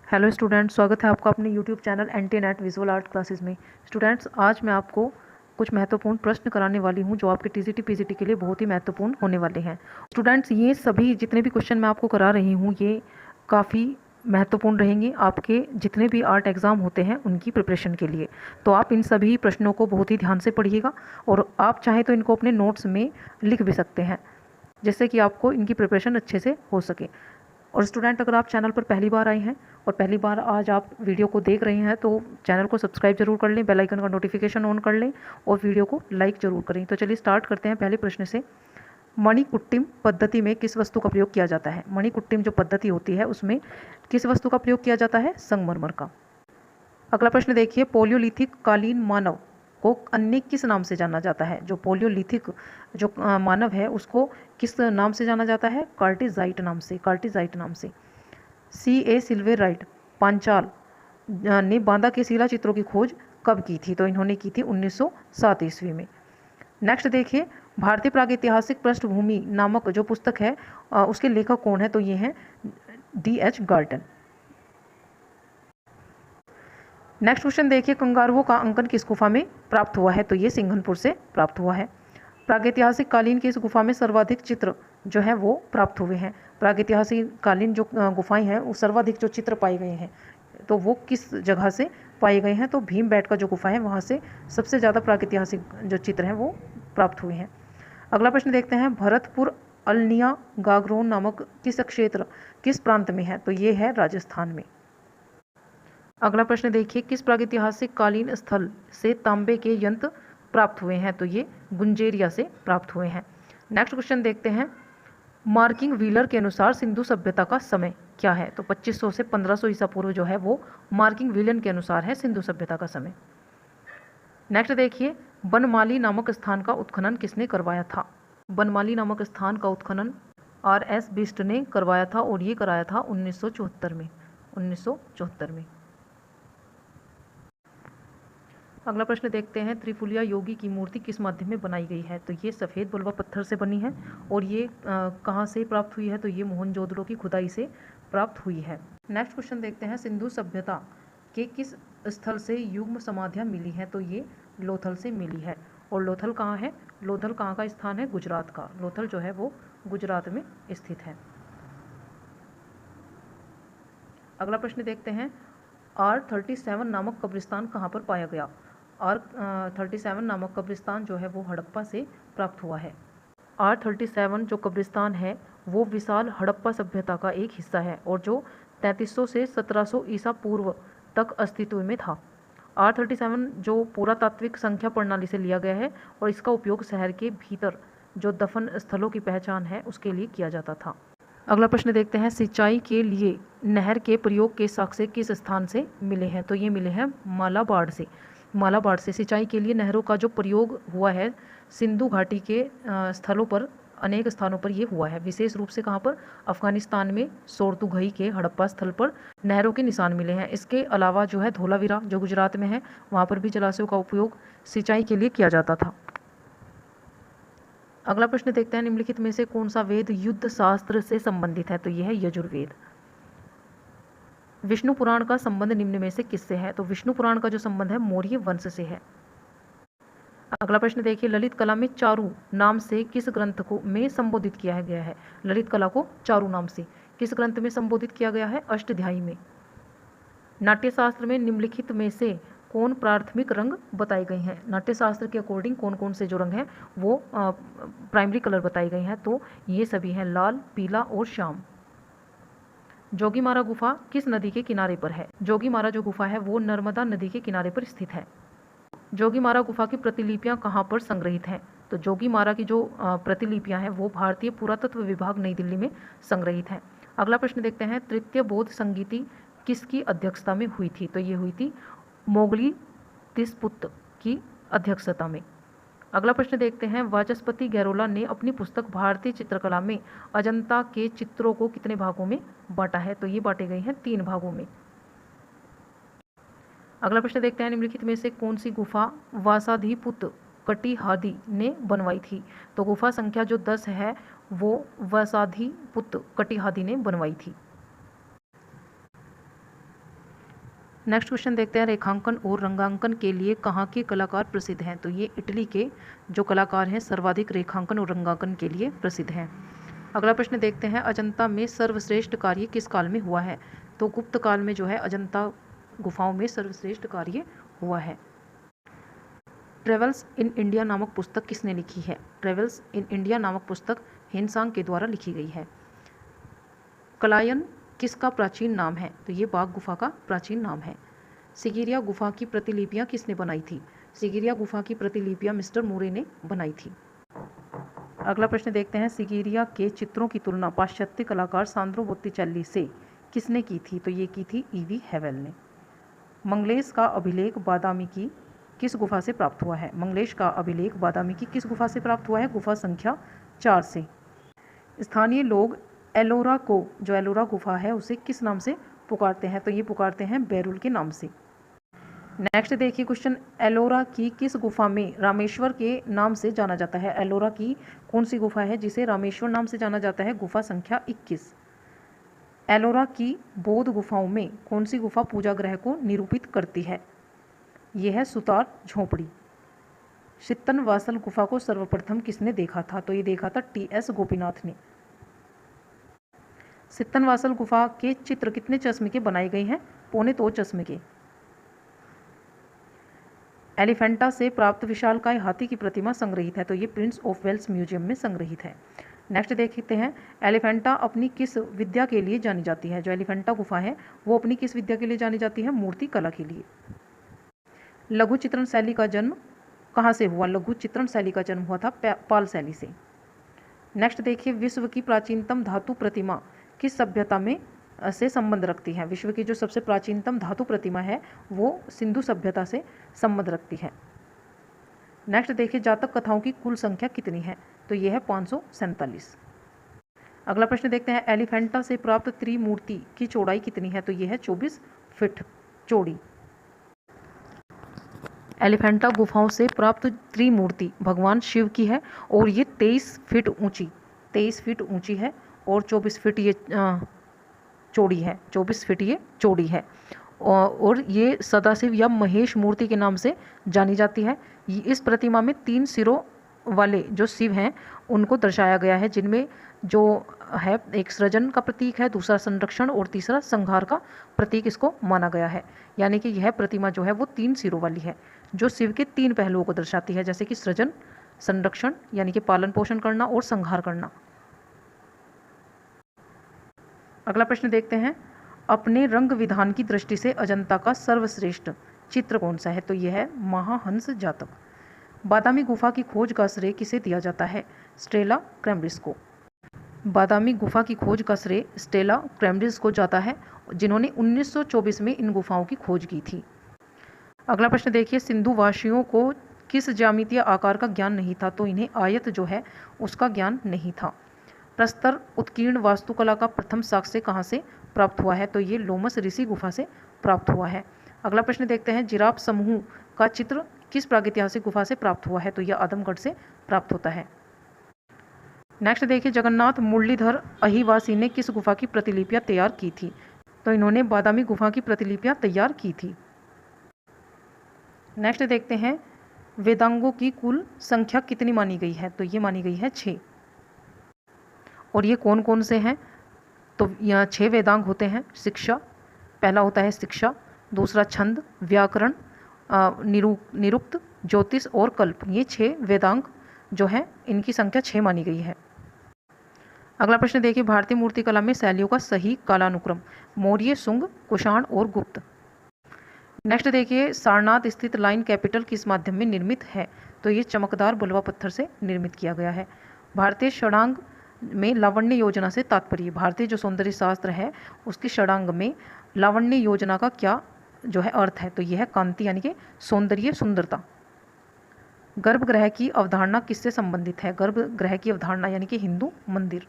Hello students, स्वागत है आपका अपने YouTube channel anti net visual art classes में। स्टूडेंट्स, आज मैं आपको कुछ महत्वपूर्ण प्रश्न कराने वाली हूं जो आपके टीजीटी पीजीटी के लिए बहुत ही महत्वपूर्ण होने वाले हैं। स्टूडेंट्स, ये सभी जितने भी क्वेश्चन मैं आपको करा रही हूं ये काफ़ी महत्वपूर्ण रहेंगे आपके जितने भी आर्ट एग्ज़ाम होते हैं उनकी प्रिपरेशन के लिए। तो आप इन सभी प्रश्नों को बहुत ही ध्यान से पढ़िएगा और आप चाहें तो इनको अपने नोट्स में लिख भी सकते हैं, जिससे कि आपको इनकी प्रिपरेशन अच्छे से हो सके। और स्टूडेंट, अगर आप चैनल पर पहली बार आए हैं और पहली बार आज आप वीडियो को देख रहे हैं तो चैनल को सब्सक्राइब जरूर कर लें, बेल आइकन का नोटिफिकेशन ऑन कर लें और वीडियो को लाइक जरूर करें। तो चलिए स्टार्ट करते हैं पहले प्रश्न से। मणिकुट्टिम पद्धति में किस वस्तु का प्रयोग किया जाता है? मणिकुट्टिम जो पद्धति होती है उसमें किस वस्तु का प्रयोग किया जाता है? संगमरमर का। अगला प्रश्न देखिए, पोलियोलिथिक कालीन मानव को अन्य किस नाम से जाना जाता है? जो पोलियोलिथिक जो मानव है उसको किस नाम से जाना जाता है? कार्टिजाइट नाम से, कार्टिजाइट नाम से। C.A. सिल्वेराइट पांचाल ने बांदा के शिला चित्रों की खोज कब की थी? तो इन्होंने की थी 1907 ईस्वी में। नेक्स्ट देखिए, भारतीय प्रागैतिहासिक पृष्ठभूमि नामक जो पुस्तक है उसके लेखक कौन है? तो ये हैं D.H. गार्टन। नेक्स्ट क्वेश्चन देखिए, कंगारुओं का अंकन किस गुफा में प्राप्त हुआ है? तो ये सिंघनपुर से प्राप्त हुआ है। प्रागैतिहासिक कालीन की इस गुफा में सर्वाधिक चित्र जो है वो प्राप्त हुए हैं। प्रागैतिहासिक कालीन जो गुफाएं हैं वो सर्वाधिक जो चित्र पाए गए हैं तो वो किस जगह से पाए गए हैं? तो भीमबेटका जो गुफा है वहाँ से सबसे ज़्यादा प्रागैतिहासिक जो चित्र हैं वो प्राप्त हुए हैं। अगला प्रश्न देखते हैं, भरतपुर अल्निया गागरोन नामक किस क्षेत्र किस प्रांत में है? तो ये है राजस्थान में। अगला प्रश्न देखिए, किस प्रागैतिहासिक कालीन स्थल से तांबे के यंत्र प्राप्त हुए हैं? तो ये गुंजेरिया से प्राप्त हुए हैं। नेक्स्ट क्वेश्चन देखते हैं, मार्किंग व्हीलर के अनुसार सिंधु सभ्यता का समय क्या है? तो 2500 से 1500 ईसा पूर्व जो है वो मार्किंग व्हीलन के अनुसार है सिंधु सभ्यता का समय। नेक्स्ट देखिए, बनमाली नामक स्थान का उत्खनन किसने करवाया था? बनमाली नामक स्थान का उत्खनन R.S. बिष्ट ने करवाया था और ये कराया था 1974 में, 1974 में। अगला प्रश्न देखते हैं, त्रिफुलिया योगी की मूर्ति किस माध्यम में बनाई गई है? तो ये सफ़ेद बलुआ पत्थर से बनी है और ये कहाँ से प्राप्त हुई है? तो ये मोहनजोदड़ो की खुदाई से प्राप्त हुई है। नेक्स्ट क्वेश्चन देखते हैं, सिंधु सभ्यता के किस स्थल से युग्म समाधियाँ मिली हैं? तो ये लोथल से मिली है। और लोथल कहाँ है? लोथल कहाँ का स्थान है? गुजरात का। लोथल जो है वो गुजरात में स्थित है। अगला प्रश्न देखते हैं, R37 नामक कब्रिस्तान कहाँ पर पाया गया? R37 नामक कब्रिस्तान जो है वो हड़प्पा से प्राप्त हुआ है। R37 जो कब्रिस्तान है वो विशाल हड़प्पा सभ्यता का एक हिस्सा है और जो 3300 से 1700 ईसा पूर्व तक अस्तित्व में था। R37 जो पुरातात्विक संख्या प्रणाली से लिया गया है और इसका उपयोग शहर के भीतर जो दफन स्थलों की पहचान है उसके लिए किया जाता था। अगला प्रश्न देखते हैं, सिंचाई के लिए नहर के प्रयोग के साक्ष्य किस स्थान से मिले हैं? तो ये मिले हैं मालाबार से। मालाबार से सिंचाई के लिए नहरों का जो प्रयोग हुआ है सिंधु घाटी के स्थलों पर, अनेक स्थानों पर ये हुआ है। विशेष रूप से कहाँ पर? अफगानिस्तान में सोरतुघई के हड़प्पा स्थल पर नहरों के निशान मिले हैं। इसके अलावा जो है धोलावीरा जो गुजरात में है वहाँ पर भी जलाशयों का उपयोग सिंचाई के लिए किया जाता था। अगला प्रश्न देखते हैं, निम्नलिखित में से कौन सा वेद युद्ध शास्त्र से संबंधित है? तो यह है यजुर्वेद। विष्णु पुराण का संबंध निम्न में से किससे है? तो विष्णु पुराण का जो संबंध है मौर्य वंश से है। अगला प्रश्न देखिए, ललित कला में चारु नाम से किस ग्रंथ को में संबोधित किया गया है? ललित कला को चारु नाम से किस ग्रंथ में संबोधित किया गया है? अष्टध्यायी में। नाट्यशास्त्र में निम्नलिखित में से कौन प्राथमिक रंग बताए गए हैं? नाट्यशास्त्र के अकॉर्डिंग कौन कौन से जो रंग हैं वो प्राइमरी कलर बताए गए हैं? तो ये सभी हैं लाल, पीला और श्याम। जोगीमारा गुफा किस नदी के किनारे पर है? जोगीमारा जो गुफा है वो नर्मदा नदी के किनारे पर स्थित है। जोगीमारा गुफा की प्रतिलिपियां कहाँ पर संग्रहित हैं? तो जोगीमारा की जो प्रतिलिपियां हैं वो भारतीय पुरातत्व विभाग नई दिल्ली में संग्रहित हैं। अगला प्रश्न देखते हैं, तृतीय बौद्ध संगीति किसकी अध्यक्षता में हुई थी? तो ये हुई थी मोगली तिस्पुत की अध्यक्षता में। अगला प्रश्न देखते हैं, वाचस्पति गैरोला ने अपनी पुस्तक भारतीय चित्रकला में अजंता के चित्रों को कितने भागों में बांटा है? तो ये बांटे गए हैं 3 भागों में। अगला प्रश्न देखते हैं, निम्नलिखित में से कौन सी गुफा वासाधिपुत कटिहादी ने बनवाई थी? तो गुफा संख्या जो 10 है वो वासाधिपुत कटिहादी ने बनवाई थी। नेक्स्ट क्वेश्चन देखते हैं, रेखांकन और रंगांकन के लिए कहाँ के कलाकार प्रसिद्ध हैं? तो ये इटली के जो कलाकार हैं सर्वाधिक रेखांकन और रंगांकन के लिए प्रसिद्ध हैं। अगला प्रश्न देखते हैं, अजंता में सर्वश्रेष्ठ कार्य किस काल में हुआ है? तो गुप्त काल में जो है अजंता गुफाओं में सर्वश्रेष्ठ कार्य हुआ है। ट्रेवल्स इन इंडिया नामक पुस्तक किसने लिखी है? ट्रेवल्स इन इंडिया नामक पुस्तक हिनसांग के द्वारा लिखी गई है। कलायन किसका प्राचीन नाम है? तो ये बाघ गुफा का प्राचीन नाम है। सिगिरिया गुफा की प्रतिलिपियां किसने बनाई थी? सिगिरिया गुफा की प्रतिलिपियां मिस्टर मूरे ने बनाई थी। अगला प्रश्न देखते हैं, सिगिरिया के चित्रों की तुलना पाश्चात्य कलाकार सांद्रो बोत्तिचेल्ली से किसने की थी? तो ये की थी ईवी हेवेल ने। मंगलेश का अभिलेख बादामी की किस गुफा से प्राप्त हुआ है? मंगलेश का अभिलेख बादामी की किस गुफा से प्राप्त हुआ है? गुफा संख्या 4 से। स्थानीय लोग एलोरा को, जो एलोरा गुफा है, उसे किस नाम से पुकारते हैं? तो ये पुकारते हैं बेरुल के नाम से। नेक्स्ट देखिए क्वेश्चन, एलोरा की किस गुफा में रामेश्वर के नाम से जाना जाता है? एलोरा की कौन सी गुफा है जिसे रामेश्वर नाम से जाना जाता है? गुफा संख्या 21। एलोरा की बौद्ध गुफाओं में कौन सी गुफा पूजा ग्रह को निरूपित करती है? यह है सुतार झोपड़ी। सित्तनवासल गुफा को सर्वप्रथम किसने देखा था? तो ये देखा था टी.एस. गोपीनाथ ने। सित्तनवासल गुफा के चित्र कितने चश्मे के बनाए गए हैं? 2.25 चश्मे के। एलिफेंटा से प्राप्त विशालकाय हाथी की प्रतिमा संग्रहित है, तो ये प्रिंस ऑफ वेल्स म्यूजियम में संग्रहित है। नेक्स्ट देखते हैं, एलिफेंटा अपनी किस विद्या के लिए जानी जाती है? जो एलिफेंटा गुफा है वो अपनी किस विद्या के लिए जानी जाती है? मूर्ति कला के लिए। लघु चित्रण शैली का जन्म कहाँ से हुआ? लघु चित्रण शैली का जन्म हुआ था पाल शैली से। नेक्स्ट देखिए, विश्व की प्राचीनतम धातु प्रतिमा किस सभ्यता में से संबंध रखती है? विश्व की जो सबसे प्राचीनतम धातु प्रतिमा है वो सिंधु सभ्यता से संबंध रखती है। नेक्स्ट देखिए, जातक कथाओं की कुल संख्या कितनी है? तो यह है 547। अगला प्रश्न देखते हैं, एलिफेंटा से प्राप्त त्रिमूर्ति की चौड़ाई कितनी है? तो यह है 24 फीट चौड़ी। एलिफेंटा गुफाओं से प्राप्त त्रिमूर्ति भगवान शिव की है और ये 23 फीट ऊंची है और 24 फीट ये चौड़ी है। 24 फीट ये चौड़ी है और ये सदाशिव या महेश मूर्ति के नाम से जानी जाती है। इस प्रतिमा में 3 सिरों वाले जो शिव हैं उनको दर्शाया गया है, जिनमें जो है एक सृजन का प्रतीक है, दूसरा संरक्षण और तीसरा संहार का प्रतीक इसको माना गया है। यानी कि यह प्रतिमा जो है वो 3 सिरों वाली है जो शिव के 3 पहलुओं को दर्शाती है, जैसे कि सृजन, संरक्षण यानी कि पालन पोषण करना और संहार करना। अगला प्रश्न देखते हैं, अपने रंग विधान की दृष्टि से अजंता का सर्वश्रेष्ठ चित्र कौन सा है? तो यह है महाहंस जातक। बादामी गुफा की खोज का श्रेय किसे दिया जाता है? स्टेला क्रैम्ब्रिज को। बादामी गुफा की खोज का श्रेय स्टेला क्रैम्ब्रिज को जाता है, जिन्होंने 1924 में इन गुफाओं की खोज की थी। अगला प्रश्न देखिए, सिंधु वासियों को किस ज्यामितीय आकार का ज्ञान नहीं था? तो इन्हें आयत जो है उसका ज्ञान नहीं था। प्रस्तर उत्कीर्ण वास्तुकला का प्रथम साक्ष्य कहाँ से प्राप्त हुआ है? तो ये लोमस ऋषि गुफा से प्राप्त हुआ है। अगला प्रश्न देखते हैं, जिराफ समूह का चित्र किस प्रागैतिहासिक गुफा से प्राप्त हुआ है? तो यह आदमगढ़ से प्राप्त होता है। नेक्स्ट देखिए, जगन्नाथ मुरलीधर अहिवासी ने किस गुफा की प्रतिलिपियां तैयार की थी? तो इन्होंने बादामी गुफा की प्रतिलिपियां तैयार की थी। नेक्स्ट देखते हैं, वेदांगों की कुल संख्या कितनी मानी गई है? तो ये मानी गई है 6। और ये कौन कौन से हैं? तो यहाँ 6 वेदांग होते हैं। शिक्षा, पहला होता है शिक्षा, दूसरा छंद, व्याकरण, निरुक्त, ज्योतिष और कल्प। ये 6 वेदांग जो हैं इनकी संख्या 6 मानी गई है। अगला प्रश्न देखिए, भारतीय मूर्तिकला में शैलियों का सही कालानुक्रम मौर्य, शुंग, कुषाण और गुप्त। नेक्स्ट देखिए, सारनाथ स्थित लाइन कैपिटल किस माध्यम में निर्मित है? तो ये चमकदार बलुआ पत्थर से निर्मित किया गया है। भारतीय षडांग में लावण्य योजना से तात्पर्य, भारतीय जो सौंदर्य शास्त्र है उसकी षडांग में लावण्य योजना का क्या जो है अर्थ है? तो यह है कांति यानी कि सौंदर्य, सुंदरता। गर्भगृह की अवधारणा किससे संबंधित है? गर्भगृह की अवधारणा यानी कि हिंदू मंदिर।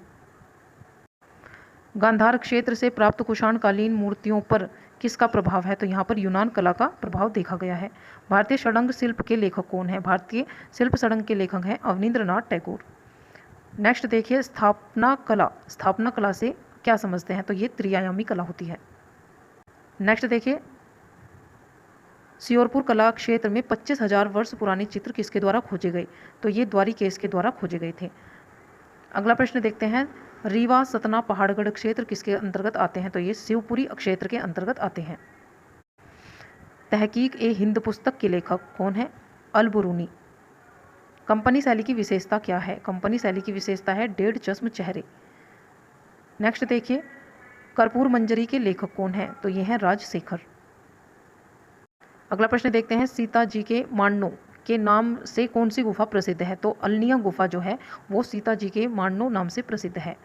गांधार क्षेत्र से प्राप्त कुषाणकालीन मूर्तियों पर किसका प्रभाव है? तो यहाँ पर यूनान कला का प्रभाव देखा गया है। भारतीय षडंग शिल्प के लेखक कौन है? भारतीय शिल्प षडंग के लेखक हैं अवनींद्रनाथ टैगोर। नेक्स्ट देखिए, स्थापना कला से क्या समझते हैं? तो ये त्रिआयामी कला होती है। नेक्स्ट देखिए, श्योरपुर कला क्षेत्र में 25,000 वर्ष पुराने चित्र किसके द्वारा खोजे गए? तो ये द्वारिकेश के द्वारा खोजे गए थे। अगला प्रश्न देखते हैं, रीवा, सतना, पहाड़गढ़ क्षेत्र किसके अंतर्गत आते हैं? तो ये शिवपुरी क्षेत्र के अंतर्गत आते हैं। तहकीक ए हिंद पुस्तक के लेखक कौन है? अल बुरूनी। कंपनी शैली की विशेषता क्या है? कंपनी शैली की विशेषता है 1.5 चश्म चेहरे। नेक्स्ट देखिए, कर्पूर मंजरी के लेखक कौन है? तो ये हैं राजशेखर। अगला प्रश्न देखते हैं, सीता जी के मांडनो के नाम से कौन सी गुफा प्रसिद्ध है? तो अल्निया गुफा जो है वो सीता जी के मांडनो नाम से प्रसिद्ध है।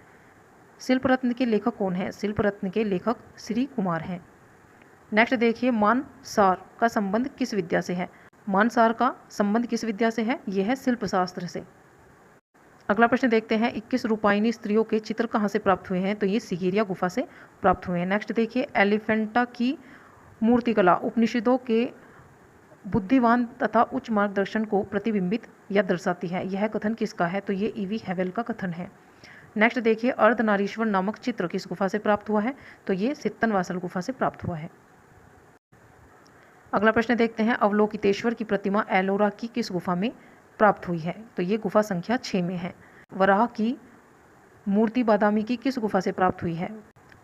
शिल्प रत्न के लेखक कौन है? शिल्प रत्न के लेखक श्री कुमार हैं। नेक्स्ट देखिए, मानसार का संबंध किस विद्या से है? मानसार का संबंध किस विद्या से है? यह है शिल्प शास्त्र से। अगला प्रश्न देखते हैं, 21 रूपायनी स्त्रियों के चित्र कहाँ से प्राप्त हुए हैं? तो ये सिगिरिया गुफा से प्राप्त हुए हैं। नेक्स्ट देखिए, एलिफेंटा की मूर्तिकला उपनिषदों के बुद्धिवान तथा उच्च मार्गदर्शन को प्रतिबिंबित या दर्शाती है। यह कथन किसका है? तो ये ईवी हेवेल का कथन है। नेक्स्ट देखिए, अर्धनारीश्वर नामक चित्र किस गुफा से प्राप्त हुआ है? तो ये सित्तनवासल गुफा से प्राप्त हुआ है। अगला प्रश्न देखते हैं, अवलोकितेश्वर की प्रतिमा एलोरा की किस गुफा में प्राप्त हुई है? तो ये गुफा संख्या 6 में है। वराह की मूर्ति बादामी की किस गुफा से प्राप्त हुई है?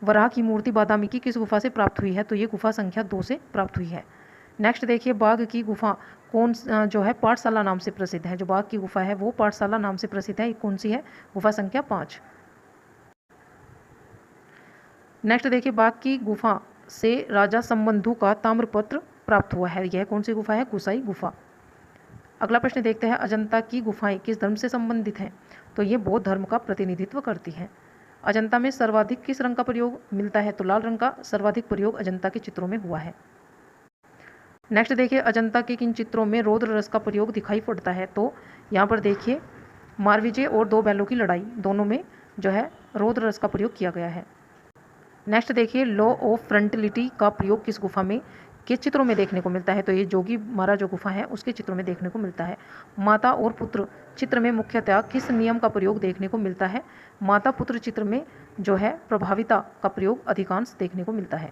वराह की मूर्ति बादामी की किस गुफा से प्राप्त हुई है? तो ये गुफा संख्या 2 से प्राप्त हुई है। नेक्स्ट देखिए, बाघ की गुफा कौन जो है पाठशाला नाम से प्रसिद्ध है? जो बाघ की गुफा है वो पाठशाला नाम से प्रसिद्ध है। ये कौन सी है? गुफा संख्या 5। नेक्स्ट देखिए, बाघ की गुफा से राजा संबंधु का ताम्रपत्र प्राप्त हुआ है। यह कौन सी गुफा है? गुसाई गुफा। अगला प्रश्न देखते हैं, अजंता की गुफाएं किस धर्म से संबंधित हैं? तो ये बौद्ध धर्म का प्रतिनिधित्व करती हैं। अजंता में सर्वाधिक किस रंग का प्रयोग मिलता है? तो लाल रंग का सर्वाधिक प्रयोग अजंता के चित्रों में हुआ है। नेक्स्ट देखिए, अजंता के किन चित्रों में रौद्र रस का प्रयोग दिखाई पड़ता है? तो यहाँ पर देखिए, मारविजय और 2 बैलों की लड़ाई दोनों में जो है रौद्र रस का प्रयोग किया गया है। नेक्स्ट देखिए, लॉ ऑफ फ्रंटिलिटी का प्रयोग किस गुफा में के चित्रों में देखने को मिलता है? तो ये जोगी मारा जो गुफा है उसके चित्रों में देखने को मिलता है। माता और पुत्र चित्र में मुख्यतः किस नियम का प्रयोग देखने को मिलता है? माता पुत्र चित्र में जो है प्रभाविता का प्रयोग अधिकांश देखने को मिलता है।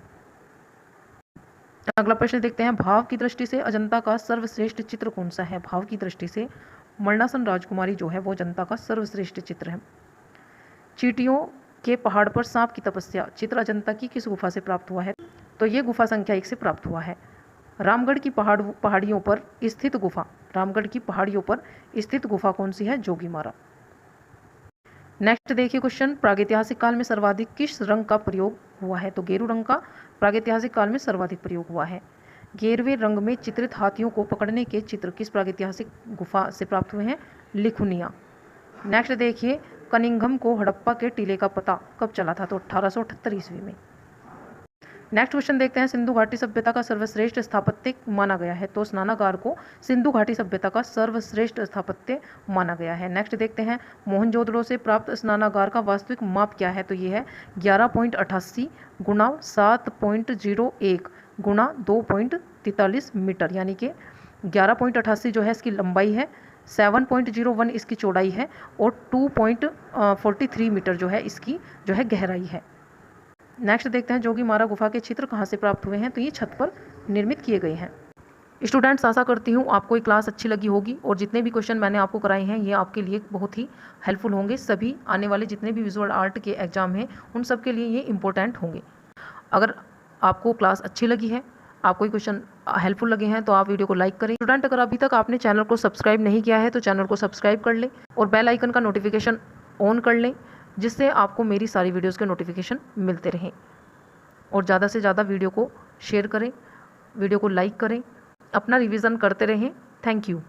अगला प्रश्न देखते हैं, भाव की दृष्टि से अजंता का सर्वश्रेष्ठ चित्र कौन सा है? भाव की दृष्टि से मरणासन राजकुमारी जो है वो अजंता का सर्वश्रेष्ठ चित्र है। चींटियों के पहाड़ पर सांप की तपस्या चित्र अजंता की किस गुफा से प्राप्त हुआ है? तो ये गुफा संख्या 1 से प्राप्त हुआ है। रामगढ़ की पहाड़ियों पर स्थित गुफा, रामगढ़ की पहाड़ियों पर स्थित गुफा कौन सी है? जोगीमारा। नेक्स्ट देखिए क्वेश्चन, प्रागैतिहासिक काल में सर्वाधिक किस रंग का प्रयोग हुआ है? तो गेरू रंग का प्रागैतिहासिक काल में सर्वाधिक प्रयोग हुआ है। गेरवे रंग में चित्रित हाथियों को पकड़ने के चित्र किस प्रागैतिहासिक गुफा से प्राप्त हुए हैं? लिखुनिया। नेक्स्ट देखिए, कनिंघम को हड़प्पा के टीले का पता कब चला था? तो 1878 ईस्वी में। नेक्स्ट क्वेश्चन देखते हैं, सिंधु घाटी सभ्यता का सर्वश्रेष्ठ स्थापत्य माना गया है। तो स्नानागार को सिंधु घाटी सभ्यता का सर्वश्रेष्ठ स्थापत्य माना गया है। नेक्स्ट देखते हैं, मोहनजोदड़ो से प्राप्त स्नानागार का वास्तविक माप क्या है? तो ये है 11.88 गुणा 7.01 गुणा 2.43 मीटर, यानी कि 11.88 जो है इसकी लंबाई है, 7.01 इसकी चौड़ाई है और 2.43 मीटर जो है इसकी जो है गहराई है। नेक्स्ट देखते हैं, जोगीमारा गुफा के चित्र कहाँ से प्राप्त हुए हैं? तो ये छत पर निर्मित किए गए हैं। स्टूडेंट्स, आशा करती हूँ आपको ये क्लास अच्छी लगी होगी और जितने भी क्वेश्चन मैंने आपको कराए हैं ये आपके लिए बहुत ही हेल्पफुल होंगे। सभी आने वाले जितने भी विजुअल आर्ट के एग्जाम हैं उन सब के लिए ये इंपॉर्टेंट होंगे। अगर आपको क्लास अच्छी लगी है, आपको ये क्वेश्चन हेल्पफुल लगे हैं तो आप वीडियो को लाइक करें। स्टूडेंट, अगर अभी तक आपने चैनल को सब्सक्राइब नहीं किया है तो चैनल को सब्सक्राइब कर लें और बेल आइकन का नोटिफिकेशन ऑन कर लें, जिससे आपको मेरी सारी वीडियोज़ के नोटिफिकेशन मिलते रहें। और ज़्यादा से ज़्यादा वीडियो को शेयर करें, वीडियो को लाइक करें, अपना रिवीजन करते रहें। Thank you.